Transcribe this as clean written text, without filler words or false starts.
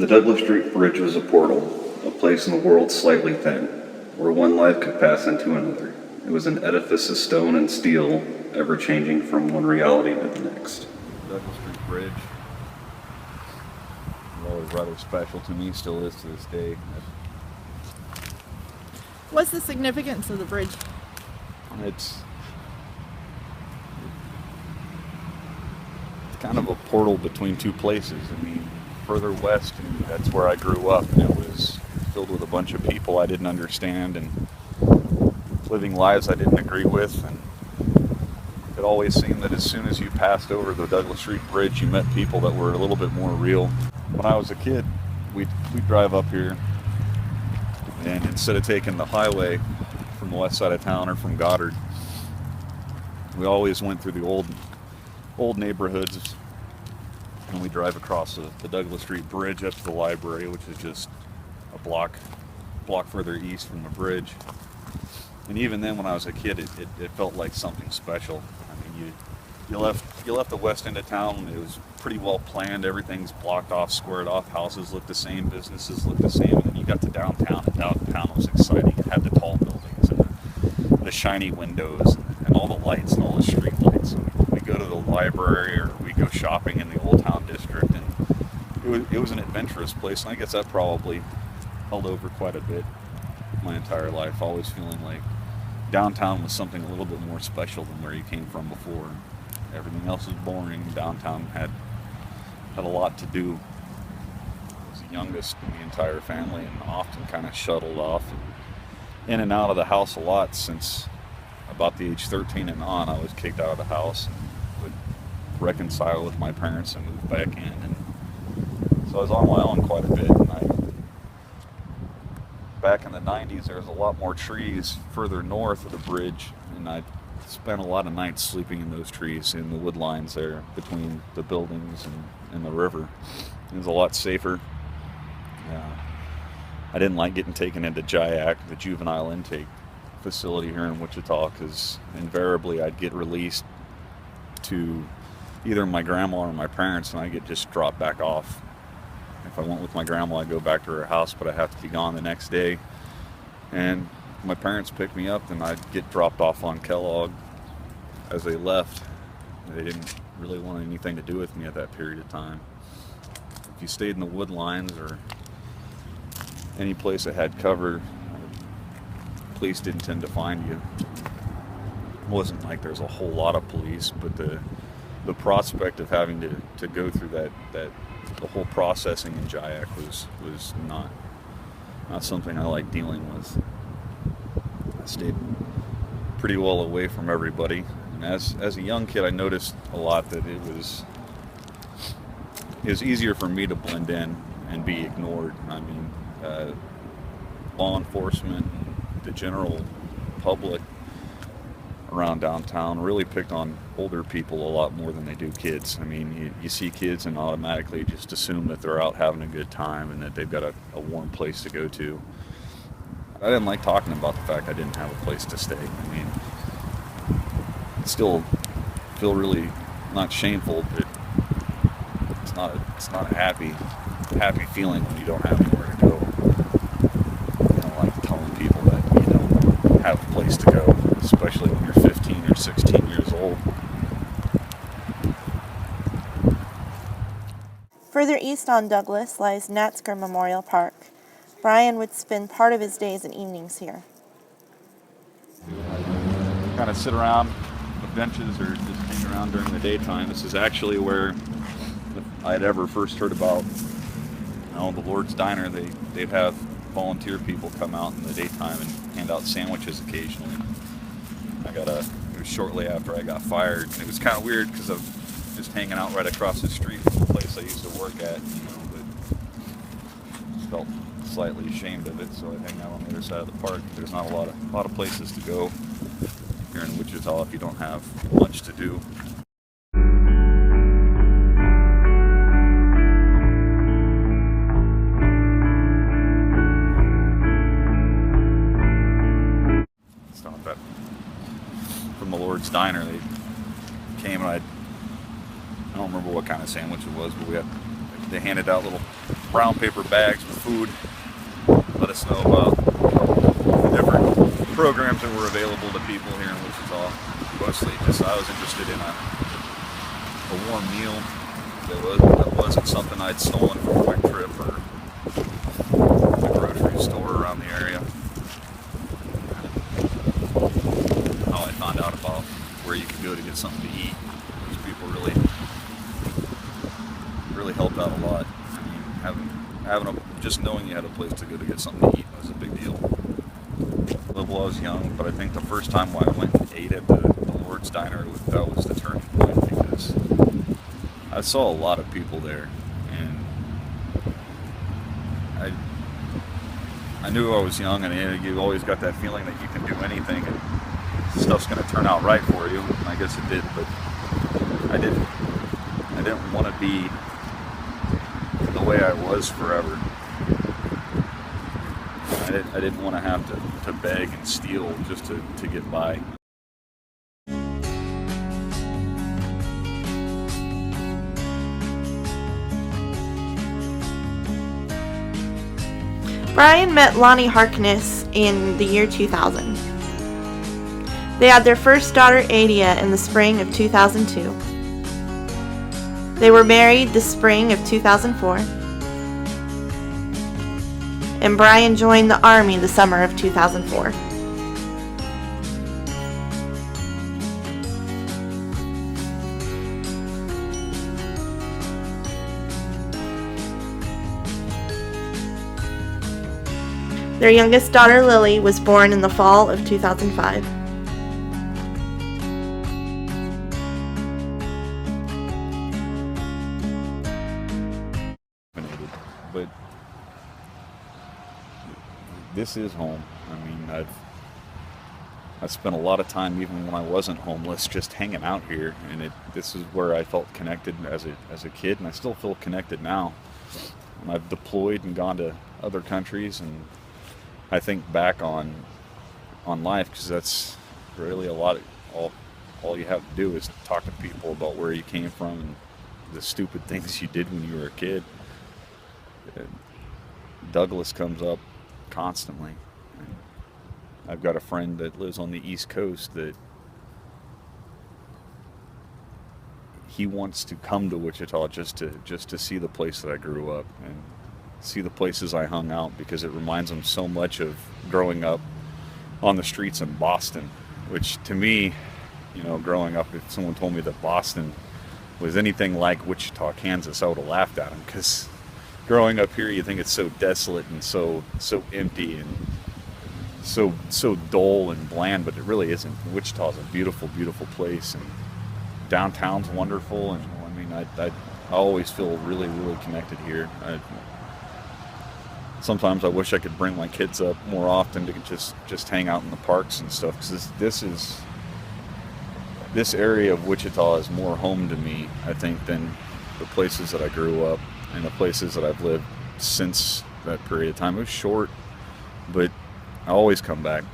The Douglas Street Bridge was a portal, a place in the world slightly thin, where one life could pass into another. It was an edifice of stone and steel, ever changing from one reality to the next. Douglas Street Bridge was always rather special to me, still is to this day. What's the significance of the bridge? It's kind of a portal between two places. I mean, further west, and that's where I grew up, and it was filled with a bunch of people I didn't understand and living lives I didn't agree with. And it always seemed that as soon as you passed over the Douglas Street Bridge, you met people that were a little bit more real. When I was a kid, we'd drive up here, and instead of taking the highway from the west side of town or from Goddard, we always went through the old neighborhoods, and we drive across the Douglas Street Bridge up to the library, which is just a block further east from the bridge. And even then, when I was a kid, it felt like something special. I mean, you left the west end of town. It was pretty well planned. Everything's blocked off, squared off. Houses look the same, businesses look the same. And then you got to downtown, and downtown was exciting. It had the tall buildings and the shiny windows and all the lights and all the street lights. And we go to the library, or we go shopping in the Old Town District, and it was an adventurous place. And I guess that probably held over quite a bit my entire life, always feeling like downtown was something a little bit more special than where you came from before. Everything else was boring. Downtown had a lot to do. I was the youngest in the entire family, and often kind of shuttled off and in and out of the house a lot. Since about the age 13 and on, I was kicked out of the house and would reconcile with my parents and move back in. And so I was on my own quite a bit. And back in the 90s, there was a lot more trees further north of the bridge, and I spent a lot of nights sleeping in those trees, in the wood lines there between the buildings and the river. It was a lot safer. I didn't like getting taken into JIAC, the juvenile intake facility here in Wichita, because invariably I'd get released to either my grandma or my parents, and I'd get just dropped back off. If I went with my grandma, I'd go back to her house, but I'd have to be gone the next day. And my parents picked me up, and I'd get dropped off on Kellogg as they left. They didn't really want anything to do with me at that period of time. If you stayed in the wood lines or any place that had cover, police didn't tend to find you. It wasn't like there's a whole lot of police, but the prospect of having to go through that the whole processing in JIAC was not something I liked dealing with. I stayed pretty well away from everybody, and as a young kid, I noticed a lot that it was easier for me to blend in and be ignored. I mean, law enforcement and the general public around downtown really picked on older people a lot more than they do kids. I mean, you see kids and automatically just assume that they're out having a good time and that they've got a warm place to go to. I didn't like talking about the fact I didn't have a place to stay. I mean, I still feel really not shameful, but it's not a happy feeling when you don't have anywhere to go. I don't like telling people that you don't have a place to go, especially when you're 15 or 16 years old. Further east on Douglas lies Natsker Memorial Park. Brian would spend part of his days and evenings here. Kind of sit around the benches or just hang around during the daytime. This is actually where I had ever first heard about the Lord's Diner. They'd have volunteer people come out in the daytime and hand out sandwiches occasionally. It was shortly after I got fired. And it was kind of weird because I'm just hanging out right across the street from the place I used to work at, but felt slightly ashamed of it, so I'd hang out on the other side of the park. There's not a lot of places to go here in Wichita if you don't have much to do. It's not that from the Lord's Diner, they came and I don't remember what kind of sandwich it was, but They handed out little brown paper bags with food, let us know about different programs that were available to people here in Wichita. Mostly just I was interested in a warm meal that wasn't something I'd stolen from Quick Trip or the grocery store around the area. How I found out about where you could go to get something to eat. Those people really helped out a lot. I mean, just knowing you had a place to go to get something to eat was a big deal. Lived while I was young, but I think the first time I went and ate at the Lord's Diner, that was the turning point, because I saw a lot of people there, and I knew I was young, and you always got that feeling that you can do anything and stuff's going to turn out right for you, and I guess it did, but I didn't want to be the way I was forever. I didn't want to have to beg and steal just to get by. Brian met Lonnie Harkness in the year 2000. They had their first daughter, Adia, in the spring of 2002. They were married the spring of 2004. And Brian joined the Army the summer of 2004. Their youngest daughter, Lily, was born in the fall of 2005. But this is home. I mean, I spent a lot of time, even when I wasn't homeless, just hanging out here, and this is where I felt connected as a kid, and I still feel connected now. And I've deployed and gone to other countries, and I think back on life, because that's really a lot of all you have to do is talk to people about where you came from and the stupid things you did when you were a kid. Douglas comes up constantly. I've got a friend that lives on the East Coast that he wants to come to Wichita just to see the place that I grew up and see the places I hung out, because it reminds him so much of growing up on the streets in Boston, which to me, growing up, if someone told me that Boston was anything like Wichita, Kansas, I would have laughed at him, because growing up here, you think it's so desolate and so empty and so dull and bland, but it really isn't. Wichita is a beautiful, beautiful place, and downtown's wonderful. And I mean, I always feel really, really connected here. Sometimes I wish I could bring my kids up more often to just hang out in the parks and stuff, because this area of Wichita is more home to me, I think, than the places that I grew up and the places that I've lived since that period of time. It was short, but I always come back.